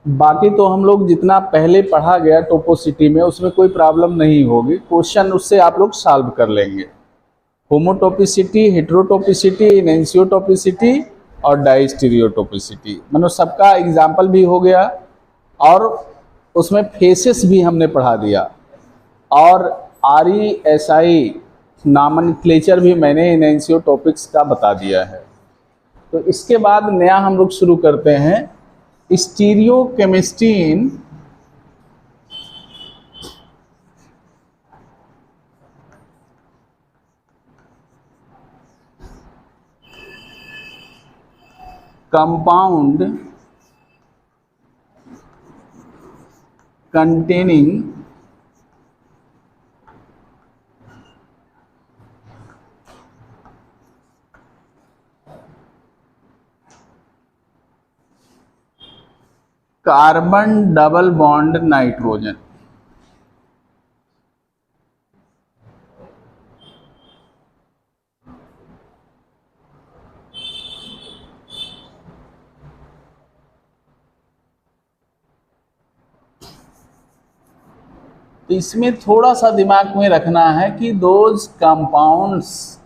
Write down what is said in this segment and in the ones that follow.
बाकी तो हम लोग जितना पहले पढ़ा गया टोपोसिटी में उसमें कोई प्रॉब्लम नहीं होगी, क्वेश्चन उससे आप लोग सॉल्व कर लेंगे। होमोटोपिसिटी, हेट्रोटोपिसिटी, इनएंशियोटोपिसिटी और डाइस्टीरियोटोपिसिटी, मतलब सबका एग्जाम्पल भी हो गया और उसमें फेसेस भी हमने पढ़ा दिया और RESI नॉमेनक्लेचर भी मैंने इनएंशियोटॉपिक्स का बता दिया है। तो इसके बाद नया हम लोग शुरू करते हैं stereochemistry in compound containing carbon double bond nitrogen. तो इसमें थोड़ा सा दिमाग में रखना है कि those compounds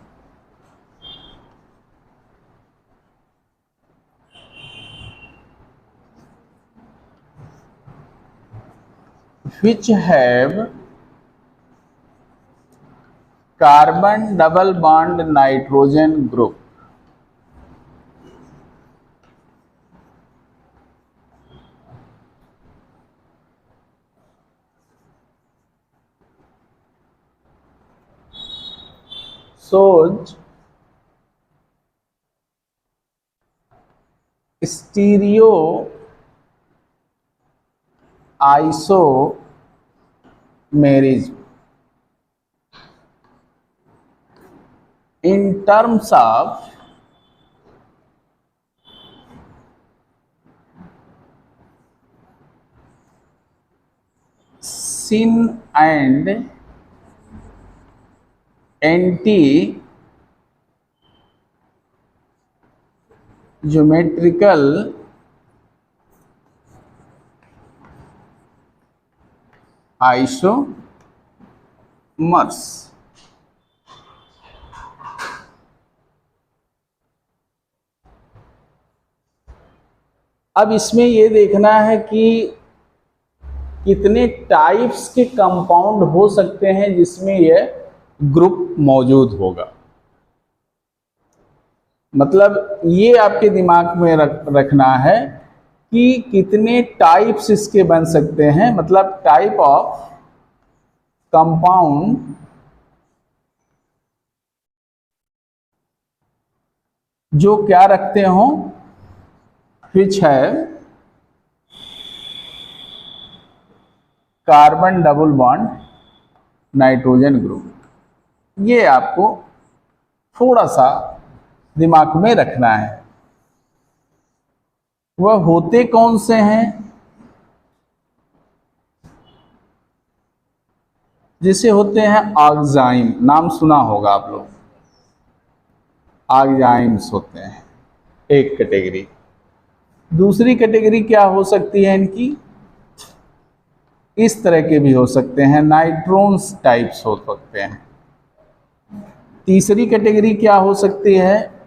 which have carbon double bond nitrogen group shows stereo isomerism in terms of sin and anti geometrical isomers। अब इसमें ये देखना है कि कितने टाइप्स के कंपाउंड हो सकते हैं जिसमें यह ग्रुप मौजूद होगा। मतलब ये आपके दिमाग में रखना है कि कितने टाइप्स इसके बन सकते हैं, मतलब टाइप ऑफ कंपाउंड जो क्या रखते हो, विच है carbon double bond nitrogen group. ये आपको थोड़ा सा दिमाग में रखना है। वह होते कौन से हैं? जिसे होते हैं ऑक्साइम, नाम सुना होगा आप लोग, ऑक्साइम्स होते हैं एक कैटेगरी। दूसरी कैटेगरी क्या हो सकती है इनकी? इस तरह के भी हो सकते हैं, नाइट्रोन्स टाइप्स हो सकते हैं। तीसरी कैटेगरी क्या हो सकती है?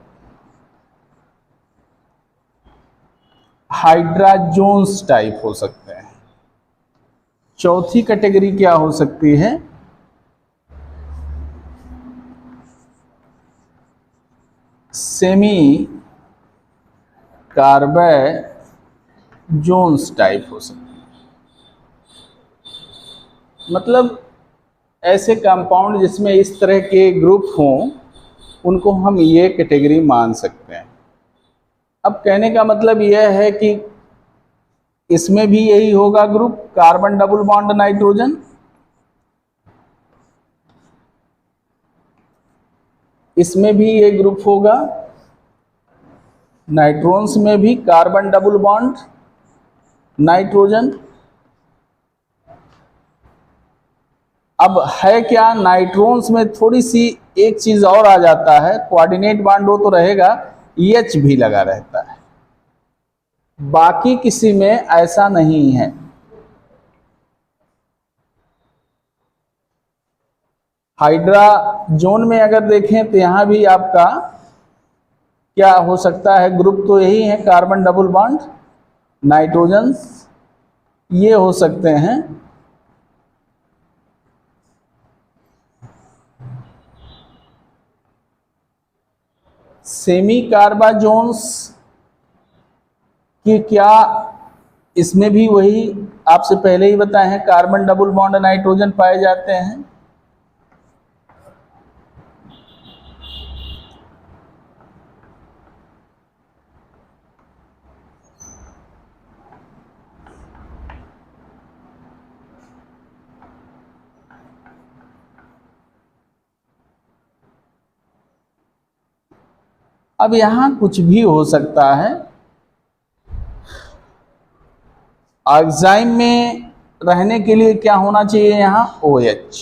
हाइड्राजोन्स टाइप हो सकते हैं। चौथी कैटेगरी क्या हो सकती है? सेमी कार्बाइजोन्स टाइप हो सकते हैं। मतलब ऐसे कंपाउंड जिसमें इस तरह के ग्रुप हों उनको हम ये कैटेगरी मान सकते हैं। अब कहने का मतलब यह है कि इसमें भी यही होगा group, carbon double bond nitrogen. इसमें भी ये ग्रुप होगा, नाइट्रोन्स में भी कार्बन डबल बॉन्ड नाइट्रोजन। अब है क्या, नाइट्रोन्स में थोड़ी सी एक चीज और आ जाता है, कोऑर्डिनेट बॉन्ड हो तो रहेगा, एच भी लगा रहता है। बाकी किसी में ऐसा नहीं है। हाइड्राजोन में अगर देखें तो यहां भी आपका क्या हो सकता है, ग्रुप तो यही है, कार्बन डबल बॉन्ड नाइट्रोजन ये हो सकते हैं। सेमी कार्बाजोन्स कि क्या इसमें भी वही आपसे पहले ही बताए हैं, कार्बन डबल बॉन्ड नाइट्रोजन पाए जाते हैं। अब यहां कुछ भी हो सकता है। ऑक्साइड में रहने के लिए क्या होना चाहिए, यहां OH।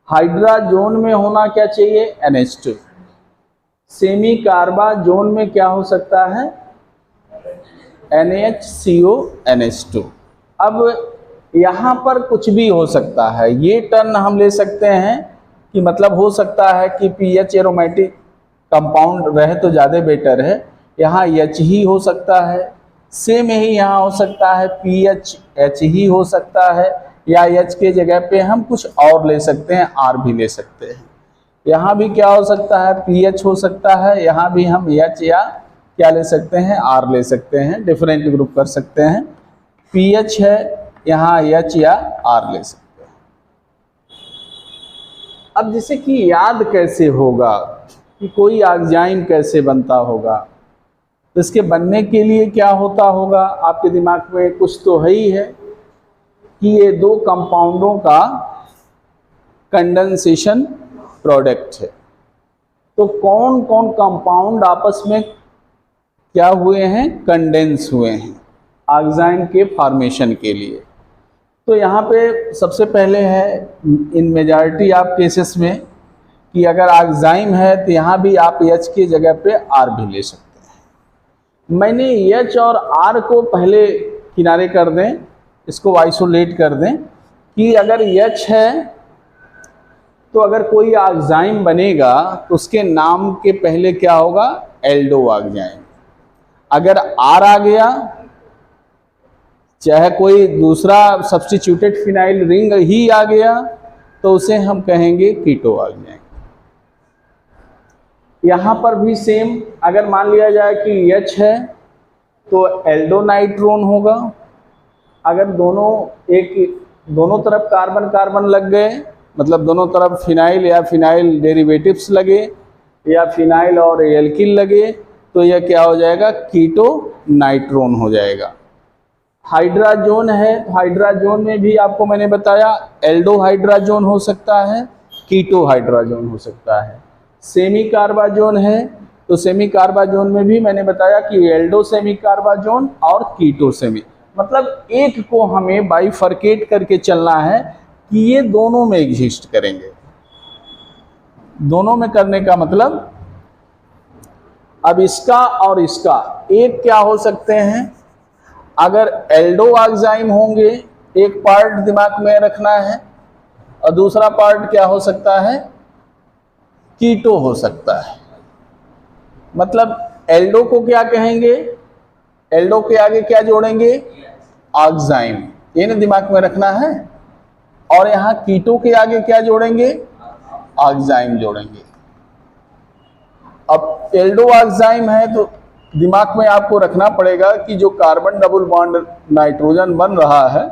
हाइड्राजोन में होना क्या चाहिए, NH2। सेमी कार्बाजोन में क्या हो सकता है, NaHCO NH2। अब यहां पर कुछ भी हो सकता है, ये टर्म हम ले सकते हैं कि मतलब हो सकता है कि pH एरोमेटिक कंपाउंड रहे तो ज़्यादा बेटर है। यहाँ H ही हो सकता है, सेम ही यहाँ हो सकता है, pH H ही हो सकता है, या H के जगह पे हम कुछ और ले सकते हैं, R भी ले सकते हैं। यहाँ भी क्या हो सकता है, pH हो सकता है, यहाँ भी हम H या क्या ले सकते हैं, R ले सकते हैं, डिफरेंट ग्रुप कर सकते हैं। pH है, यहाँ H या R ले सकते हैं। अब जैसे कि याद कैसे होगा कि कोई ऑक्साइड कैसे बनता होगा, तो इसके बनने के लिए क्या होता होगा, आपके दिमाग में कुछ तो है ही है कि ये दो कंपाउंडों का कंडेंसेशन प्रोडक्ट है। तो कौन कौन कंपाउंड आपस में क्या हुए हैं, कंडेंस हुए हैं ऑक्साइड के फॉर्मेशन के लिए। तो यहाँ पे सबसे पहले है इन मेजॉरिटी ऑफ केसेस में कि अगर ऑक्साइड है तो यहाँ भी आप H की जगह पे R भी ले सकते हैं। मैंने H और R को पहले किनारे कर दें, इसको आइसोलेट कर दें कि अगर H है तो अगर कोई ऑक्साइड बनेगा तो उसके नाम के पहले क्या होगा, एल्डो ऑक्साइड। अगर R आ गया, चाहे कोई दूसरा सब्स्टिट्यूटेड फिनाइल रिंग ही आ गया, तो उसे हम कहेंगे कीटो ऑक्साइड। यहाँ पर भी सेम, अगर मान लिया जाए कि H है तो एल्डो नाइट्रोन होगा। अगर दोनों तरफ कार्बन कार्बन लग गए, मतलब दोनों तरफ फिनाइल या फिनाइल डेरिवेटिव्स लगे या फिनाइल और एल्किल लगे, तो यह क्या हो जाएगा, कीटो नाइट्रोन हो जाएगा। हाइड्राजोन है, हाइड्राजोन में भी आपको मैंने बताया एल्डो हाइड्राजोन हो सकता है, कीटो हाइड्राजोन हो सकता है। सेमी कार्बाजोन है तो सेमी कार्बाजोन में भी मैंने बताया कि एल्डो सेमी कार्बाजोन और कीटो सेमी, मतलब एक को हमें बाइफरकेट करके चलना है कि ये दोनों में एग्जिस्ट करेंगे। दोनों में करने का मतलब, अब इसका और इसका एक क्या हो सकते हैं, अगर एल्डो ऑक्साइड होंगे, एक पार्ट दिमाग में रखना है, और दूसरा पार्ट क्या हो सकता है, कीटो हो सकता है। मतलब एल्डो को क्या कहेंगे, एल्डो के आगे क्या जोड़ेंगे, ऑक्साइड, ये ना दिमाग में रखना है। और यहाँ कीटो के आगे क्या जोड़ेंगे, ऑक्साइड जोड़ेंगे। अब एल्डो ऑक्साइड है तो दिमाग में आपको रखना पड़ेगा कि जो कार्बन डबल बॉन्ड नाइट्रोजन बन रहा है,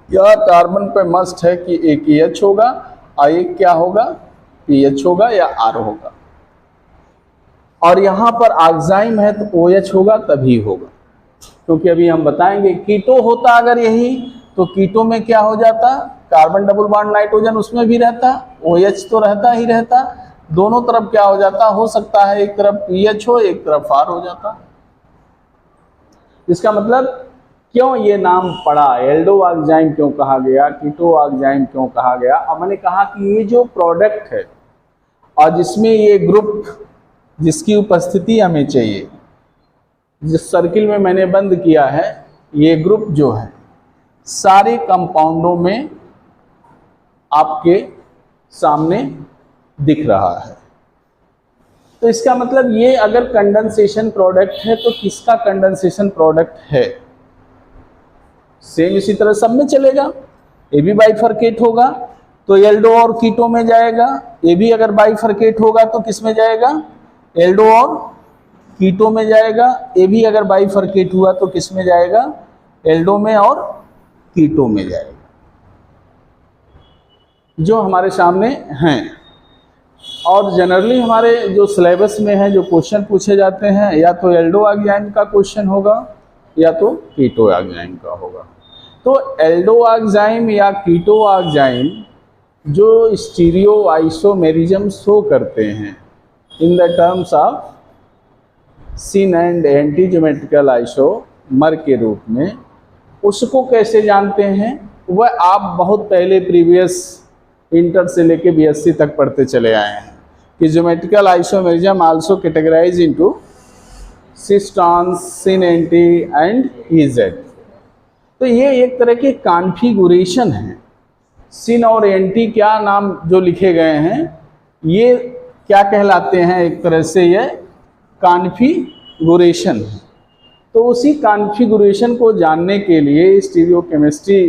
यह कार्बन पे मस्ट है कि एक H होगा और एक क्या होगा, PH होगा या R होगा। और यहाँ पर ऑक्साइड है तो OH होगा, तभी होगा, क्योंकि अभी हम बताएंगे कीटो होता अगर यही, तो कीटो में क्या हो जाता, कार्बन डबल बॉन्ड नाइट्रोजन उसमें भी रहता, OH तो रहता ही रहता, दोनों तरफ क्या हो जाता, हो सकता है एक तरफ PH हो एक तरफ R हो जाता। इसका मतलब क्यों ये नाम पड़ा, एल्डो ऑक्साइड क्यों कहा गया, कीटो ऑक्साइड क्यों कहा गया। अब मैंने कहा कि ये जो प्रोडक्ट है और जिसमें ये ग्रुप जिसकी उपस्थिति हमें चाहिए, जिस सर्किल में मैंने बंद किया है, ये ग्रुप जो है सारे कंपाउंडों में आपके सामने दिख रहा है। तो इसका मतलब ये अगर कंडेंसेशन प्रोडक्ट है तो किसका कंडेंसेशन प्रोडक्ट है? सेम इसी तरह सब में चलेगा। ये भी बाइफरकेट होगा तो एल्डो और कीटो में जाएगा, ये भी अगर बाइफरकेट होगा तो किस में जाएगा? एल्डो और कीटो में जाएगा, ये भी अगर बाइफरकेट हुआ तो किस में जाएगा? एल्डो में और कीटो में जाएगा, जो हमारे सामने हैं। और जनरली हमारे जो सिलेबस में है, जो क्वेश्चन पूछे जाते हैं, या तो एल्डोआक्साइम का क्वेश्चन होगा या तो कीटोआक्साइम का होगा। तो एल्डोआक्साइम या कीटोआक्साइम जो स्टीरियो आइसोमेरिज्म शो करते हैं in the terms of syn and anti geometrical isomer के रूप में, उसको कैसे जानते हैं? वह आप बहुत पहले प्रीवियस इंटर से लेके बीएससी तक पढ़ते चले आए हैं कि geometrical isomerism also categorise into cis trans, syn anti and E Z. तो ये एक तरह के कॉन्फ़िगरेशन है। सिन और एंटी क्या नाम जो लिखे गए हैं, ये क्या कहलाते हैं? एक तरह से ये कॉन्फ़िगरेशन है। तो उसी कॉन्फ़िगरेशन को जानने के लिए स्टीरियोकेमिस्ट्री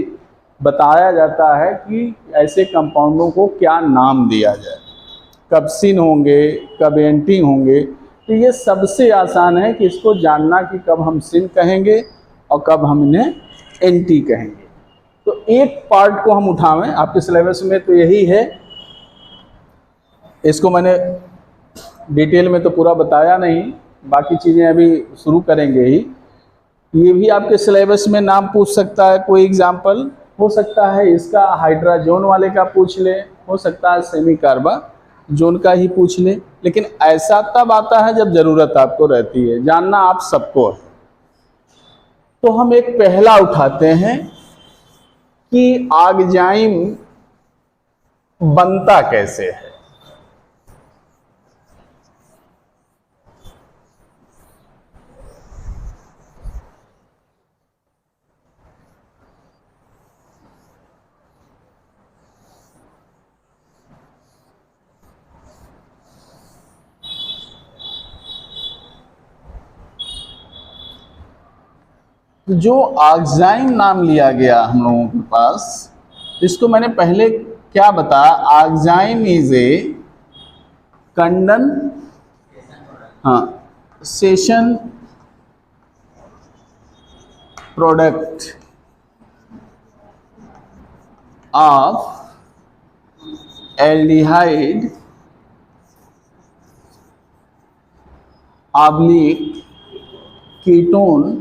बताया जाता है कि ऐसे कंपाउंडों को क्या नाम दिया जाए, कब सिन होंगे, कब एंटी होंगे। तो ये सबसे आसान है कि इसको जानना कि कब हम सिन कहेंगे और कब हम इन्हें एंटी कहेंगे। तो एक पार्ट को हम उठावें, आपके सिलेबस में तो यही है, इसको मैंने डिटेल में तो पूरा बताया नहीं, बाकी चीज़ें अभी शुरू करेंगे ही। ये भी आपके सिलेबस में नाम पूछ सकता है, कोई एग्जाम्पल हो सकता है इसका हाइड्राजोन वाले का पूछ ले, हो सकता है सेमी कार्बा जोन का ही पूछ ले, लेकिन ऐसा तब आता है जब ज़रूरत आपको रहती है, जानना आप सबको है। तो हम एक पहला उठाते हैं कि आक्साइम बनता कैसे है। जो आक्साइम नाम लिया गया हम लोगों के पास, इसको मैंने पहले क्या बताया? Oxime is a session product of aldehyde oblique ketone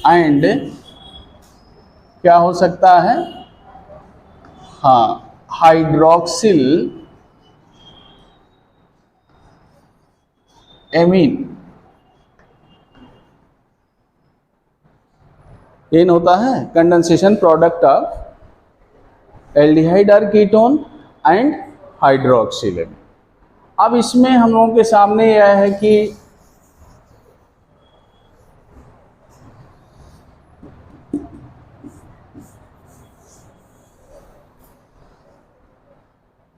and क्या हो सकता है? Hydroxyl amine. इन होता है कंडेंसेशन प्रोडक्ट ऑफ एल्डिहाइड और कीटोन एंड हाइड्रोक्सिल एमीन। अब इसमें हम लोगों के सामने यह है कि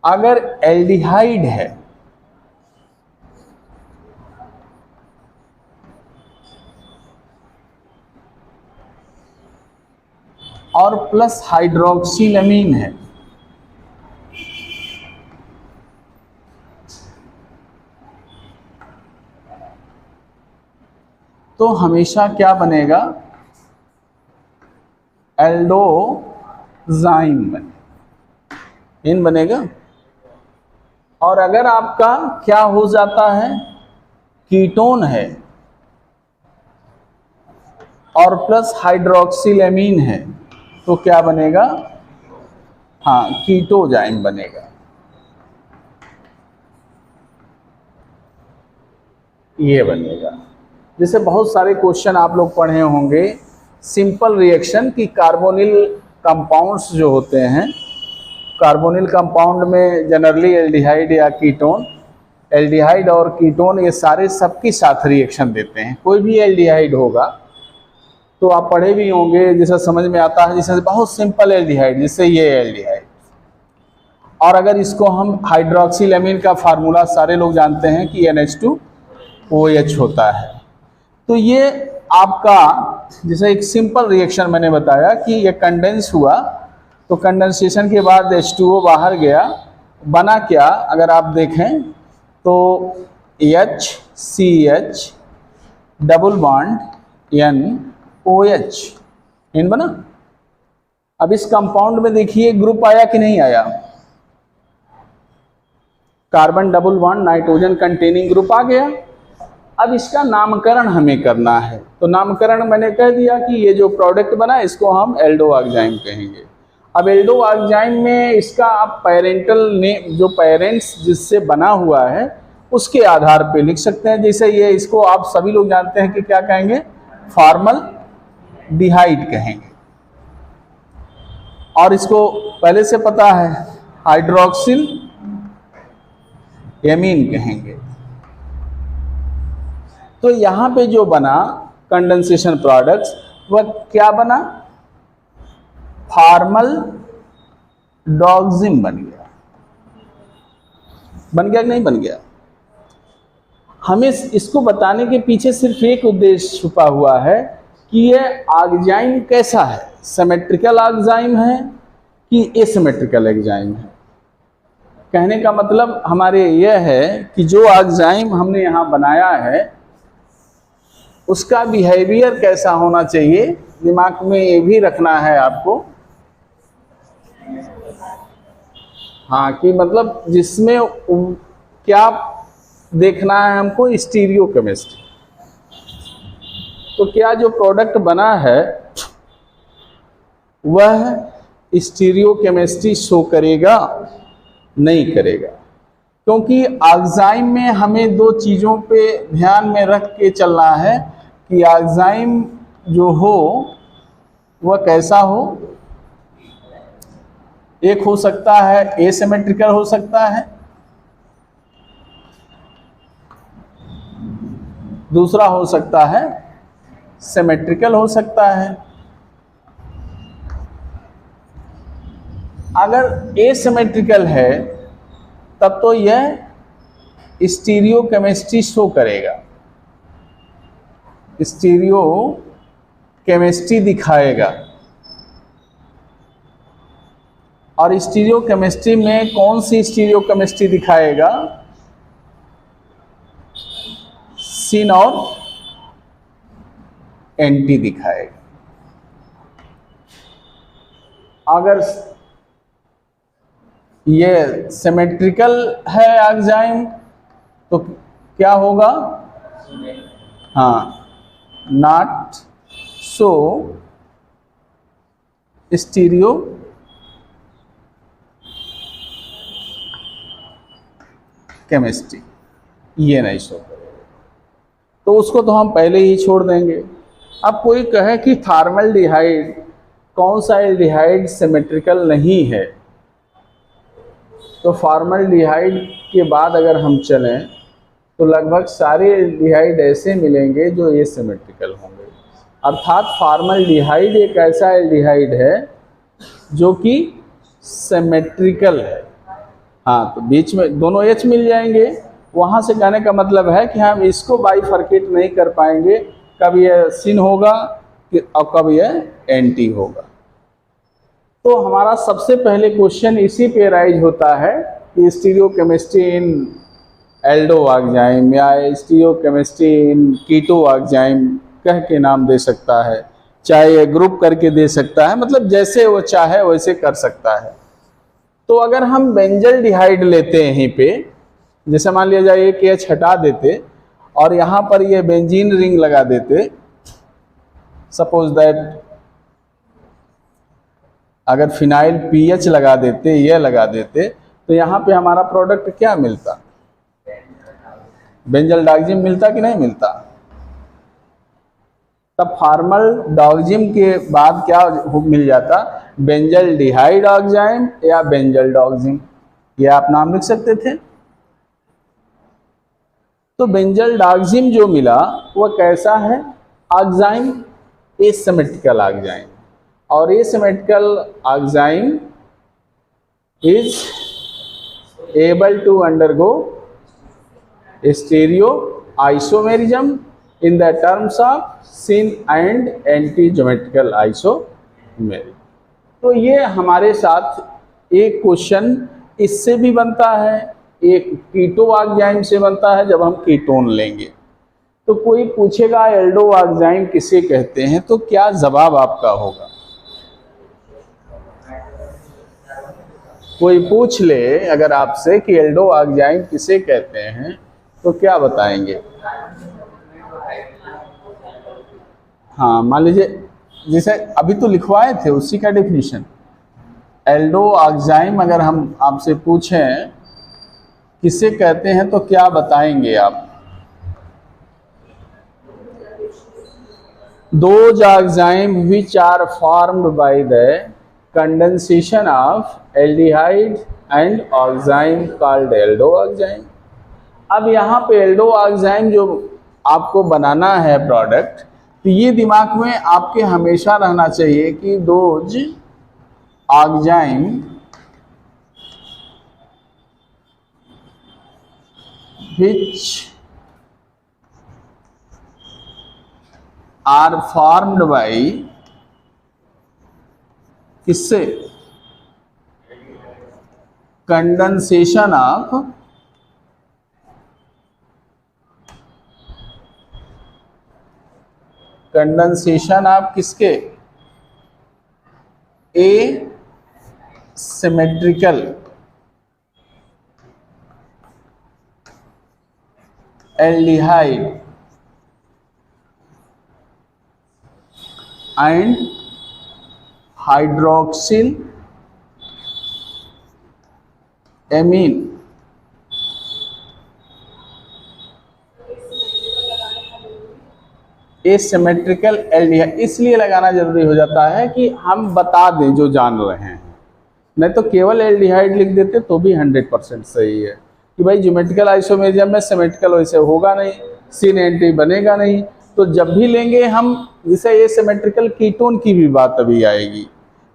अगर एल्डिहाइड है और प्लस हाइड्रोक्सिलमीन है, तो हमेशा क्या बनेगा? एल्डोजाइम बनेगा। और अगर आपका क्या हो जाता है? कीटोन है और प्लस हाइड्रोक्सिलमीन है, तो क्या बनेगा? कीटोजाइम बनेगा। ये बनेगा। जैसे बहुत सारे क्वेश्चन आप लोग पढ़े होंगे, सिंपल रिएक्शन की कार्बोनिल कंपाउंड्स जो होते हैं, कार्बोनिल कंपाउंड में जनरली एल्डिहाइड या कीटोन एल्डिहाइड और कीटोन ये सारे सबके साथ रिएक्शन देते हैं। कोई भी एल्डिहाइड होगा तो आप पढ़े भी होंगे, जैसा समझ में आता है, जैसे बहुत सिंपल एल्डिहाइड, जैसे ये एल्डिहाइड। और अगर इसको हम हाइड्रोक्सिल एमीन का फार्मूला सारे लोग जानते हैं कि NH2OH होता है। तो ये आपका जैसे एक सिंपल रिएक्शन मैंने बताया कि ये कंडेंस हुआ, तो कंडेंसेशन के बाद H2O बाहर गया, बना क्या अगर आप देखें तो HCH डबल बॉन्ड NOH इन बना। अब इस कंपाउंड में देखिए ग्रुप आया कि नहीं आया, carbon double bond nitrogen containing group आ गया। अब इसका नामकरण हमें करना है, तो नामकरण मैंने कह दिया कि ये जो प्रोडक्ट बना इसको हम एल्डोऑक्साइम कहेंगे। अब एल्डोऑक्साइम में इसका आप पेरेंटल नेम, जो पेरेंट्स जिससे बना हुआ है उसके आधार पे लिख सकते हैं। जैसे ये इसको आप सभी लोग जानते हैं कि क्या कहेंगे, फॉर्मल्डिहाइड कहेंगे, और इसको पहले से पता है हाइड्रोक्सिल एमीन कहेंगे। तो यहाँ पे जो बना कंडेंसेशन प्रोडक्ट्स वह क्या बना, फॉर्मल्डिहाइड बन गया। बन गया कि नहीं बन गया? हमें इसको बताने के पीछे सिर्फ एक उद्देश्य छुपा हुआ है कि ये ऑक्साइम कैसा है, सिमेट्रिकल ऑक्साइम है कि एसिमेट्रिकल एंजाइम है। कहने का मतलब हमारे यह है कि जो ऑक्साइम हमने यहाँ बनाया है उसका बिहेवियर कैसा होना चाहिए, दिमाग में ये भी रखना है आपको। हाँ, कि मतलब जिसमें क्या देखना है हमको, स्टीरियोकेमिस्ट्री। तो क्या जो प्रोडक्ट बना है वह स्टीरियोकेमिस्ट्री शो करेगा, नहीं करेगा। क्योंकि ऑक्साइम में हमें दो चीज़ों पे ध्यान में रख के चलना है कि ऑक्साइम जो हो वह कैसा हो। एक हो सकता है एसिमेट्रिकल हो सकता है, दूसरा हो सकता है सिमेट्रिकल हो सकता है। अगर एसिमेट्रिकल है तब तो यह स्टीरियोकेमिस्ट्री शो करेगा, स्टीरियोकेमिस्ट्री दिखाएगा। और स्टीरियोकेमिस्ट्री में कौन सी स्टीरियोकेमिस्ट्री दिखाएगा, सिन और एंटी दिखाएगा। अगर ये सिमेट्रिकल है ऑक्साइम तो क्या होगा, हाँ, नॉट सो स्टीरियो केमिस्ट्री, ये नहीं शो करेगा। तो उसको तो हम पहले ही छोड़ देंगे। अब कोई कहे कि फॉर्मल्डिहाइड, कौन सा एल्डिहाइड सिमेट्रिकल नहीं है, तो फॉर्मल्डिहाइड के बाद अगर हम चलें तो लगभग सारे एल्डिहाइड ऐसे मिलेंगे जो एसिमेट्रिकल होंगे। अर्थात फॉर्मल्डिहाइड एक ऐसा एल्डिहाइड है जो कि सिमेट्रिकल है। हाँ, तो बीच में दोनों H मिल जाएंगे। वहाँ से कहने का मतलब है कि हम इसको बाइफर्केट नहीं कर पाएंगे, कब यह सिन होगा और कब यह एंटी होगा। तो हमारा सबसे पहले क्वेश्चन इसी पे राइज होता है कि स्टीरियोकेमिस्ट्री इन एल्डोऑक्साइम या स्टीरियोकेमिस्ट्री इन कीटोऑक्साइम कह के नाम दे सकता है, चाहे ग्रुप करके दे सकता है, मतलब जैसे वो चाहे वैसे कर सकता है। तो अगर हम बेंजल्डिहाइड लेते हैं यहीं पे, जैसे मान लिया जाए कि H हटा देते और यहाँ पर ये बेंजीन रिंग लगा देते, सपोज दैट अगर फिनाइल पीएच लगा देते, ये लगा देते, तो यहाँ पे हमारा प्रोडक्ट क्या मिलता, बेंजल्डाक्जिम मिलता कि नहीं मिलता। तब फॉर्मल्डिहाइड के बाद क्या मिल जाता, बेंजल्डिहाइड ऑक्साइम या बेंजल्डॉक्जिम, ये आप नाम लिख सकते थे। तो बेंजल डार्जिम जो मिला वह कैसा है, ऑक्साइम, एसिमेट्रिकल ऑक्साइम, और asymmetrical oxime is able to undergo stereoisomerism in the terms of syn and anti-geometrical isomerism। तो ये हमारे साथ एक क्वेश्चन इससे भी बनता है, एक कीटो ऑक्साइम से बनता है जब हम कीटोन लेंगे। तो कोई पूछेगा एल्डो ऑक्साइम किसे कहते हैं, तो क्या जवाब आपका होगा? कोई पूछ ले अगर आपसे कि एल्डो ऑक्साइम किसे कहते हैं तो क्या बताएंगे? हाँ, मान लीजिए जैसे अभी तो लिखवाए थे उसी का डेफिनेशन। एल्डो ऑक्साइम अगर हम आपसे पूछें किसे कहते हैं तो क्या बताएंगे आप? Those enzymes which are formed by the condensation of aldehyde and enzyme called aldoenzyme। अब यहाँ पे aldoenzyme जो आपको बनाना है प्रोडक्ट, तो ये दिमाग में आपके हमेशा रहना चाहिए कि those enzymes which are formed by किससे? कंडेंसेशन ऑफ किसके? ए symmetrical aldehyde and hydroxyl amine. Asymmetrical aldehyde इसलिए लगाना जरूरी हो जाता है कि हम बता दें जो जान रहे हैं, नहीं तो केवल एल्डिहाइड लिख देते तो भी 100% सही है कि भाई ज्योमेट्रिकल आइसोमेरिज्म में सिमेट्रिकल वैसे होगा नहीं, सिन एंटी बनेगा नहीं। तो जब भी लेंगे हम, जैसे एसिमेट्रिकल कीटोन की भी बात अभी आएगी,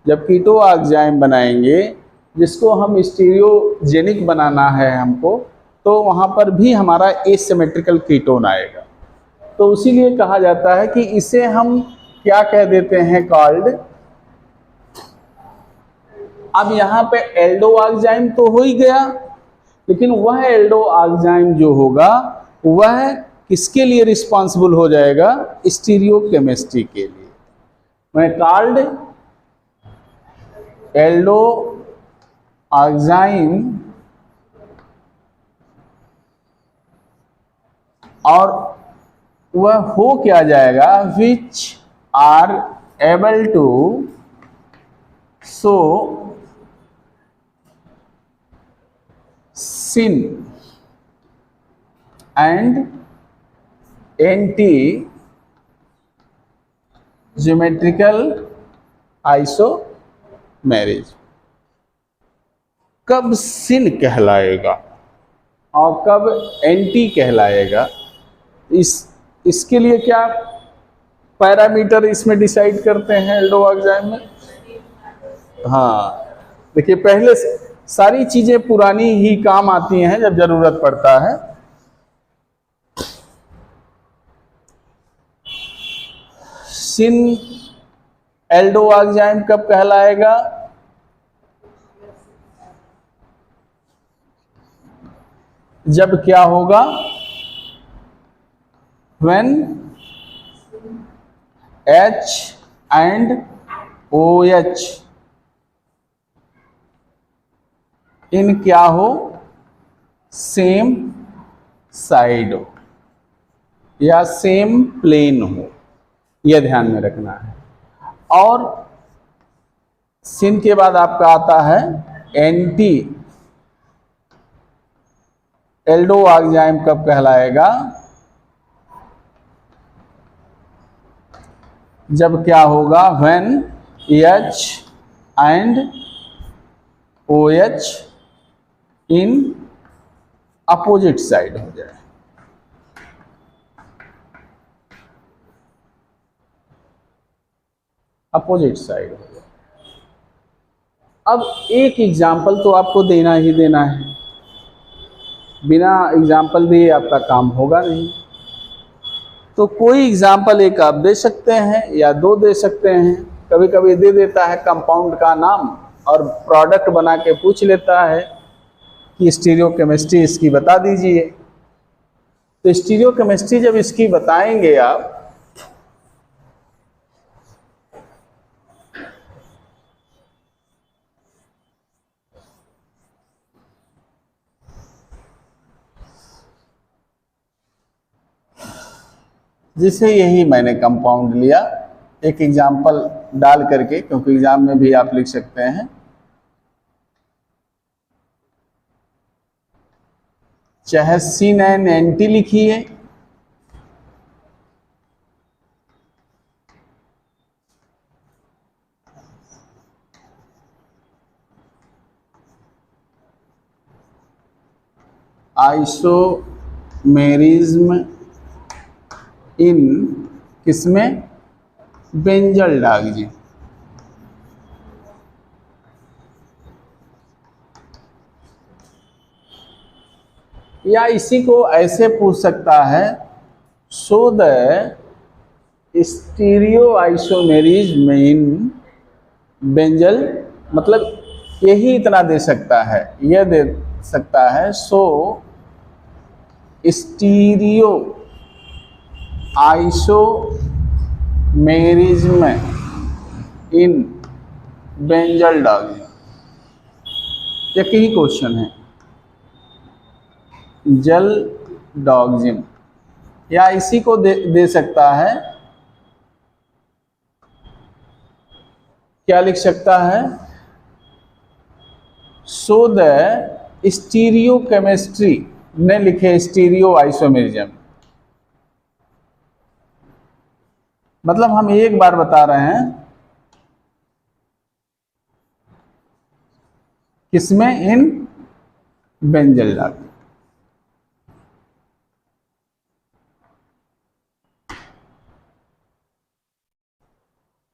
जब कीटो ऑक्साइम बनाएंगे जिसको हम स्टीरियोजेनिक बनाना है हमको, तो वहाँ पर भी हमारा एसिमेट्रिकल कीटोन आएगा। तो इसीलिए कहा जाता है कि इसे हम क्या कह देते हैं, कॉल्ड। अब यहाँ पे एल्डो ऑक्साइम तो हो ही गया, लेकिन वह एल्डो ऑक्साइम जो होगा वह किसके लिए रिस्पॉन्सिबल हो जाएगा? स्टीरियोकेमिस्ट्री के लिए। मैं कॉल्ड एल्डो ऑक्साइम, और वह हो क्या जाएगा? Which are able to show syn and anti geometrical isomerism. कब सिन कहलाएगा और कब एंटी कहलाएगा, इसके लिए क्या पैरामीटर इसमें डिसाइड करते हैं एल्डो ऑक्साइम में? हाँ, देखिए पहले सारी चीजें पुरानी ही काम आती हैं जब जरूरत पड़ता है। सिन एल्डो ऑक्साइम कब कहलाएगा? जब क्या होगा? when H and OH इन क्या हो? सेम साइड हो या सेम प्लेन हो, यह ध्यान में रखना है। और सिन के बाद आपका आता है एंटी एल्डो ऑक्साइम कब कहलाएगा? जब क्या होगा? when H and OH in opposite side हो जाए। अपोजिट साइड हो गया। अब एक एग्जाम्पल तो आपको देना ही देना है, बिना एग्जाम्पल दिए आपका काम होगा नहीं। तो कोई एग्जाम्पल एक आप दे सकते हैं या दो दे सकते हैं, कभी कभी दे देता है कंपाउंड का नाम और प्रोडक्ट बना के पूछ लेता है कि स्टीरियोकेमिस्ट्री इसकी बता दीजिए। तो स्टीरियोकेमिस्ट्री जब इसकी बताएंगे आप, जैसे यही मैंने कंपाउंड लिया एक एग्जाम्पल डाल करके, क्योंकि एग्जाम में भी आप लिख सकते हैं। चाहे C9NT लिखिए, आइसोमेरिज्म इन किसमें, बेंजल डायज़िम। या इसी को ऐसे पूछ सकता है, show the stereo isomerism in benzyl, मतलब यही इतना दे सकता है, यह दे सकता है show stereo isomerism in benzil dioxime. एक ही क्वेश्चन है, जल डायज़िम। या इसी को दे सकता है, क्या लिख सकता है, सो द स्टीरियोकेमिस्ट्री, ने लिखे स्टीरियो आइसोमेरिज्म। मतलब हम एक बार बता रहे हैं किसमें, इन बेंजल डायज़िम।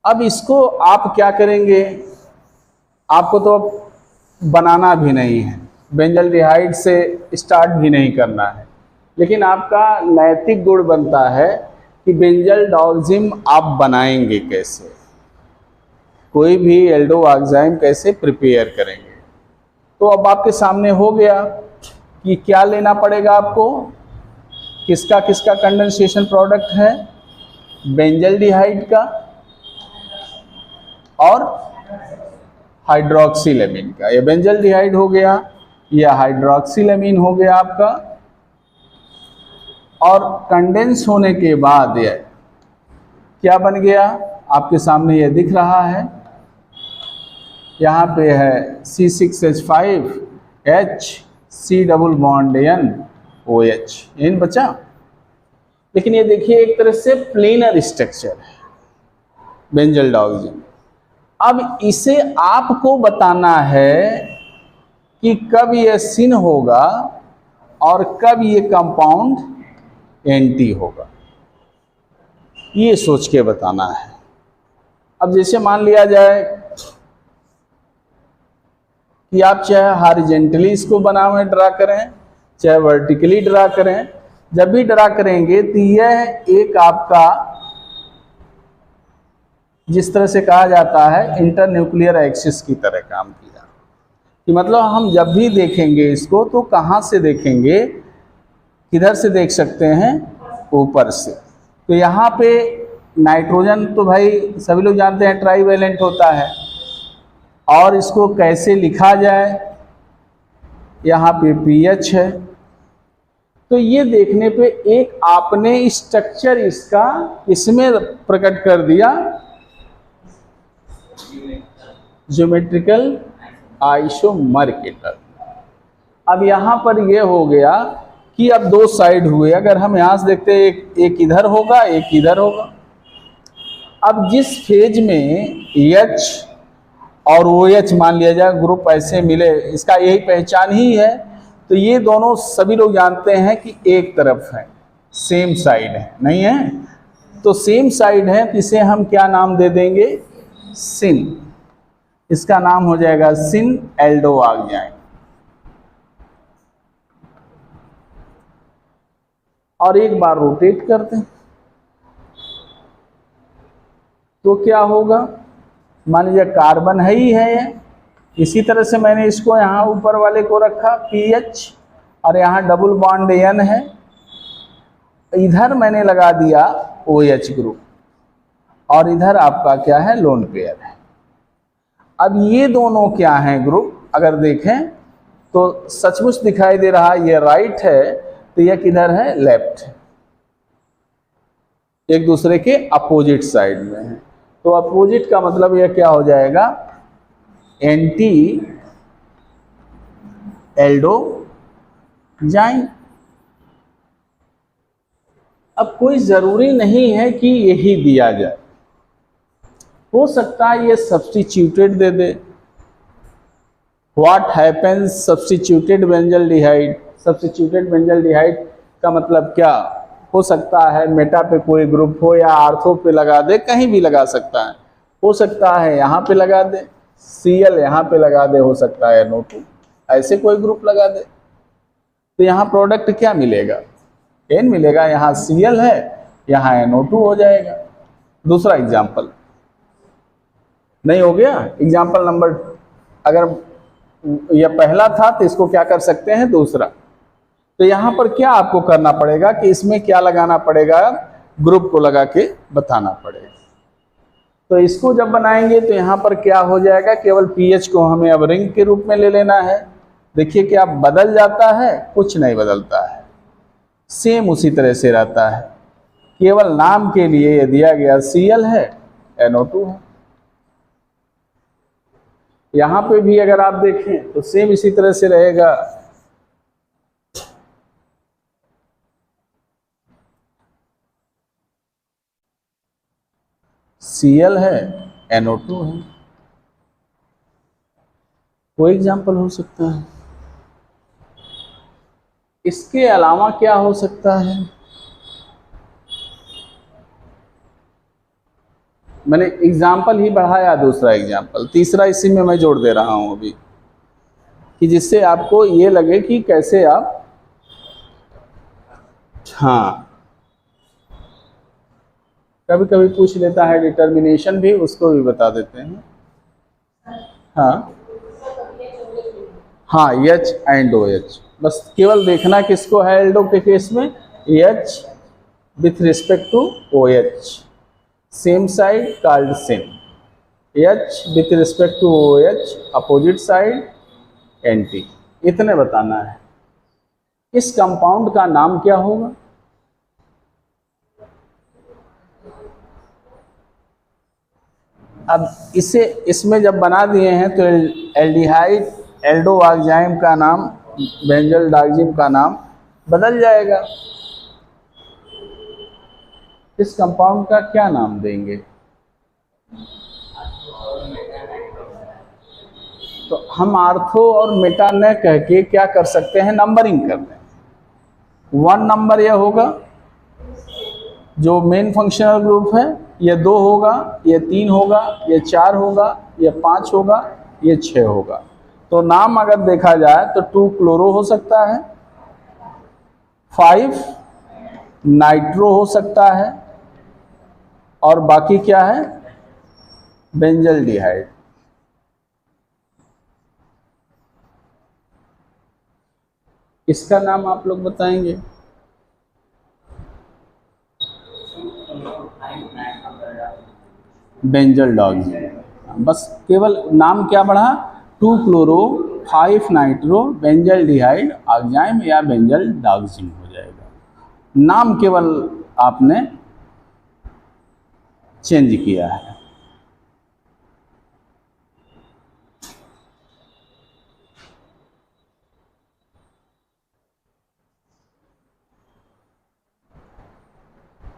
अब इसको आप क्या करेंगे, आपको तो बनाना भी नहीं है, बेंजल्डिहाइड से स्टार्ट भी नहीं करना है, लेकिन आपका नैतिक गुण बनता है कि बेंजल डायज़िम आप बनाएंगे कैसे, कोई भी एल्डोवाक्साइम कैसे प्रिपेयर करेंगे। तो अब आपके सामने हो गया कि क्या लेना पड़ेगा आपको, किसका किसका कंडेंसेशन प्रोडक्ट है, बेंजल्डिहाइड का और हाइड्रोक्सिलेमीन का। ये बेंजल्डिहाइड हो गया, यह हाइड्रोक्सिलेमीन हो गया आपका। और कंडेंस होने के बाद यह क्या बन गया, आपके सामने ये दिख रहा है, यहाँ पे है C6H5H C double bond NOH, इन बचा। लेकिन ये देखिए एक तरह से प्लेनर स्ट्रक्चर है बेंजल डायज़िम। अब इसे आपको बताना है कि कब ये सिन होगा और कब ये कंपाउंड एंटी होगा, ये सोच के बताना है। अब जैसे मान लिया जाए कि आप चाहे हॉरिजॉन्टली इसको बनावें, ड्रा करें, चाहे वर्टिकली ड्रा करें, जब भी ड्रा करेंगे तो यह एक आपका जिस तरह से कहा जाता है इंटरन्यूक्लियर एक्सिस की तरह काम किया, कि मतलब हम जब भी देखेंगे इसको तो कहाँ से देखेंगे, किधर से देख सकते हैं, ऊपर से। तो यहाँ पे नाइट्रोजन तो भाई सभी लोग जानते हैं ट्राईवैलेंट होता है, और इसको कैसे लिखा जाए, यहाँ पे पीएच है। तो ये देखने पे एक आपने स्ट्रक्चर इसका इसमें प्रकट कर दिया, ज्योमेट्रिकल आइसोमर्केटर। अब यहाँ पर ये हो गया कि अब दो साइड हुए, अगर हम यहाँ से देखते हैं एक इधर होगा एक इधर होगा। अब जिस फेज में H और OH मान लिया जाए ग्रुप ऐसे मिले, इसका यही पहचान ही है। तो ये दोनों सभी लोग जानते हैं कि एक तरफ है, सेम साइड है, नहीं है? तो सेम साइड है तो इसे हम क्या नाम दे देंगे, सिन, इसका नाम हो जाएगा सिन एल्डोआक्जाइम। और एक बार रोटेट करते हैं तो क्या होगा, मान लीजिए कार्बन है ही है ये, इसी तरह से मैंने इसको यहाँ ऊपर वाले को रखा PH, और यहाँ डबल बॉन्ड N है, इधर मैंने लगा दिया OH ग्रुप, और इधर आपका क्या है, लोन पेयर है। अब ये दोनों क्या हैं ग्रुप, अगर देखें तो सचमुच दिखाई दे रहा है ये राइट है, तो ये किधर है, लेफ्ट है, एक दूसरे के अपोजिट साइड में है। तो अपोजिट का मतलब यह क्या हो जाएगा, एंटी एल्डोजाइम। अब कोई जरूरी नहीं है कि यही दिया जाए, हो सकता है ये substituted they they. What happens substituted benzaldehyde, substituted benzaldehyde का मतलब क्या हो सकता है, मेटा पे कोई ग्रुप हो या आर्थो पे लगा दे, कहीं भी लगा सकता है, हो सकता है यहाँ पे लगा दे, Cl यहाँ पे लगा दे, हो सकता है NO2 ऐसे कोई ग्रुप लगा दे, तो यहाँ प्रोडक्ट क्या मिलेगा, N मिलेगा, यहाँ Cl है, यहाँ NO2 हो जाएगा। दूसरा एग्जाम्पल नहीं हो गया, एग्जाम्पल नंबर, अगर यह पहला था तो इसको क्या कर सकते हैं, दूसरा। तो यहाँ पर क्या आपको करना पड़ेगा कि इसमें क्या लगाना पड़ेगा, ग्रुप को लगा के बताना पड़ेगा। तो इसको जब बनाएंगे तो यहाँ पर क्या हो जाएगा, केवल PH को हमें अब रिंग के रूप में ले लेना है। देखिए क्या बदल जाता है, कुछ नहीं बदलता है, सेम उसी तरह से रहता है, केवल नाम के लिए ये दिया गया Cl है, NO2 है। यहाँ पे भी अगर आप देखें तो सेम इसी तरह से रहेगा, Cl है, NO2 है। कोई एग्जाम्पल हो सकता है। इसके अलावा क्या हो सकता है, मैंने एग्जाम्पल ही बढ़ाया, दूसरा एग्जाम्पल, तीसरा इसी में मैं जोड़ दे रहा हूं अभी, कि जिससे आपको ये लगे कि कैसे आप, हाँ कभी कभी पूछ लेता है डिटर्मिनेशन भी, उसको भी बता देते हैं। हाँ हाँ, H एंड OH, बस केवल देखना किसको है, एल्डो के केस में H with respect to OH, same side called syn, H with respect to OH opposite side anti, इतने बताना है। इस कंपाउंड का नाम क्या होगा, अब इसे इसमें जब बना दिए हैं तो एल्डिहाइड एल्डोआक्जाइम का नाम, बेंजल्डाक्जिम का नाम बदल जाएगा। इस कंपाउंड का क्या नाम देंगे, तो हम आर्थो और मेटा न कह के क्या कर सकते हैं, नंबरिंग कर दें। 1 नंबर यह होगा जो मेन फंक्शनल ग्रुप है, ये 2 होगा, ये 3 होगा, ये 4 होगा, ये 5 होगा, ये 6 होगा। तो नाम अगर देखा जाए तो 2 क्लोरो हो सकता है, 5 नाइट्रो हो सकता है, और बाकी क्या है, बेंजल्डिहाइड। इसका नाम आप लोग बताएंगे, बेंजल्डाक्जिम, बस केवल नाम क्या बढ़ा, 2 क्लोरो 5 नाइट्रो बेंजल्डिहाइड आक्जाइम या बेंजल्डाक्जिम हो जाएगा। नाम केवल आपने चेंज किया है।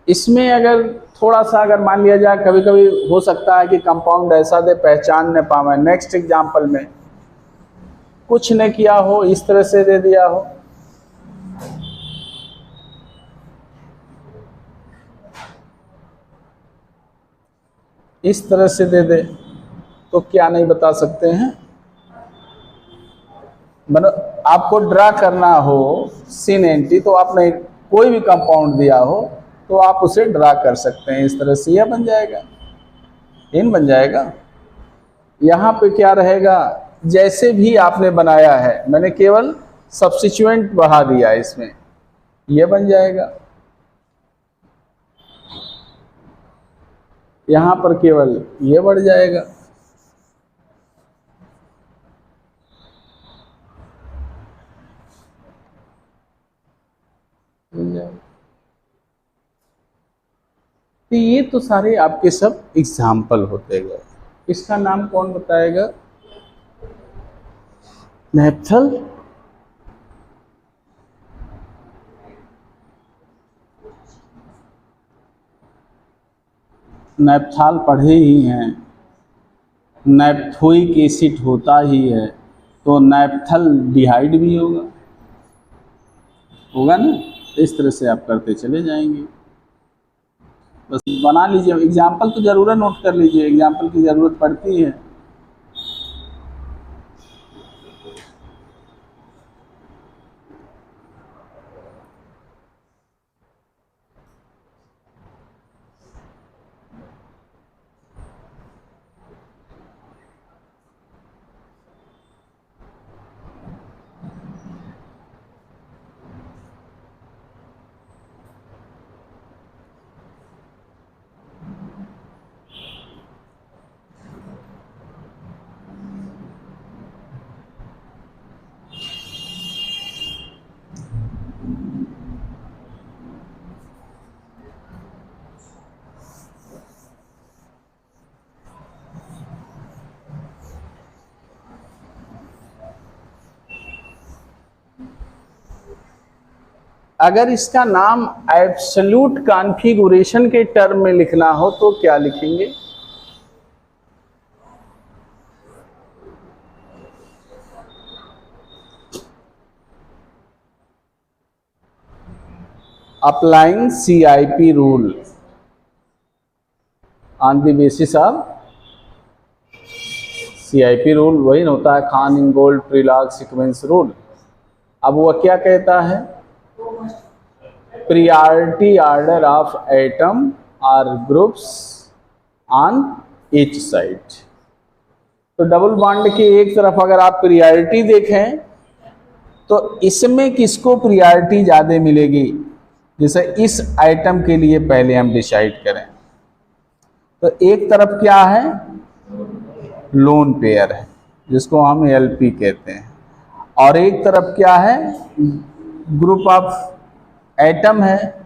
इसमें अगर थोड़ा सा अगर मान लिया जाए, कभी कभी हो सकता है कि कंपाउंड ऐसा दे पहचान न पावे, नेक्स्ट एग्जांपल में कुछ न किया हो, इस तरह से दे दिया हो, इस तरह से दे दे, तो क्या नहीं बता सकते हैं? मतलब आपको ड्रा करना हो सिन एंटी, तो आपने कोई भी कंपाउंड दिया हो तो आप उसे ड्रा कर सकते हैं। इस तरह से यह बन जाएगा, इन बन जाएगा। यहाँ पे क्या रहेगा, जैसे भी आपने बनाया है, मैंने केवल सब्स्टिट्यूएंट बढ़ा दिया इसमें, यह बन जाएगा। यहाँ पर केवल ये बढ़ जाएगा। तो ये तो सारे आपके सब एग्जाम्पल होते गए। इसका नाम कौन बताएगा? नेप्थल। नेप्थाल पढ़े ही हैं, नैप्थोइक एसिड होता ही है, तो नेप्थल डिहाइड भी होगा ना। इस तरह से आप करते चले जाएंगे। बस बना लीजिए, एग्जाम्पल तो ज़रूर नोट कर लीजिए, एग्जाम्पल की ज़रूरत पड़ती है। अगर इसका नाम एब्सोल्यूट कॉन्फ़िगरेशन के टर्म में लिखना हो तो क्या लिखेंगे? Applying CIP rule on the basis of CIP rule, वही होता है खान इंगोल्ड प्रीलॉग सीक्वेंस रूल। अब वह क्या कहता है? priority order of atom or groups on each side। तो डबल बॉन्ड के एक तरफ अगर आप प्रियॉरिटी देखें तो इसमें किसको प्रियॉरिटी ज़्यादा मिलेगी? जैसे इस आइटम के लिए पहले हम डिसाइड करें तो एक तरफ क्या है? लोन पेयर है जिसको हम LP कहते हैं, और एक तरफ क्या है? ग्रुप ऑफ एटम है,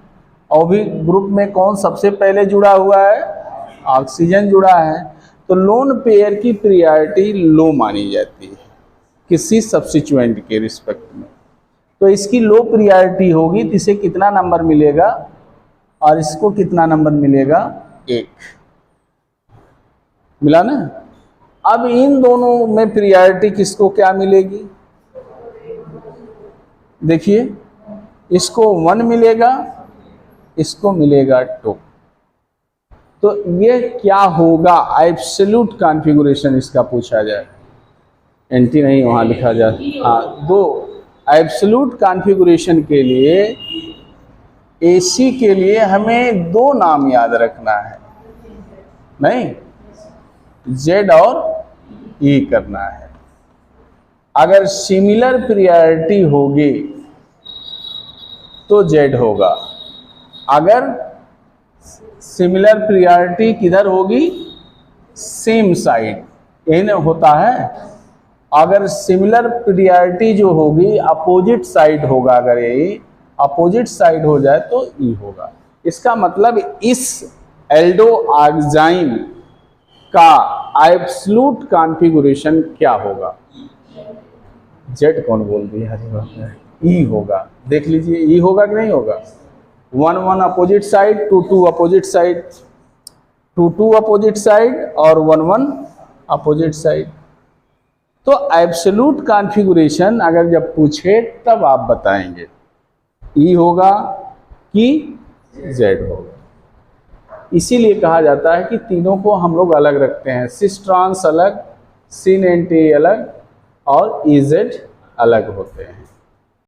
और भी ग्रुप में कौन सबसे पहले जुड़ा हुआ है? ऑक्सीजन जुड़ा है। तो लोन पेयर की प्रियॉरिटी लो मानी जाती है किसी सब्स्टिट्यूएंट के रिस्पेक्ट में। तो इसकी लो प्रियॉरिटी होगी तो इसे कितना नंबर मिलेगा और इसको कितना नंबर मिलेगा? 1 मिला ना। अब इन दोनों में प्रियॉरिटी किसको क्या मिलेगी? देखिए, इसको 1 मिलेगा, इसको मिलेगा 2। तो ये क्या होगा? एब्सोल्यूट कॉन्फ़िगरेशन इसका पूछा जाए, एंटी नहीं वहाँ लिखा जाए। हाँ, 2 एब्सोल्यूट कॉन्फ़िगरेशन के लिए AC के लिए हमें 2 नाम याद रखना है, नहीं Z और E करना है। अगर सिमिलर प्रियॉरिटी होगी तो Z होगा। अगर सिमिलर प्रियॉरिटी किधर होगी? सेम साइड, यही ना होता है। अगर सिमिलर प्रियॉरिटी जो होगी अपोजिट साइड होगा, अगर ये अपोजिट साइड हो जाए तो E होगा। इसका मतलब इस एल्डो ऑक्साइन का एब्सोल्यूट कॉन्फ़िगरेशन क्या होगा? Z कौन बोल दिया? E होगा। देख लीजिए E होगा कि नहीं होगा? 1 opposite side, 2 opposite side, 2 opposite side और 1 अपोजिट साइड। तो एब्सोल्यूट कॉन्फ़िगरेशन अगर जब पूछे तब आप बताएंगे E होगा कि Z होगा। इसीलिए कहा जाता है कि तीनों को हम लोग अलग रखते हैं, सिस ट्रांस अलग, सिन एंटी अलग और इजेड अलग होते हैं।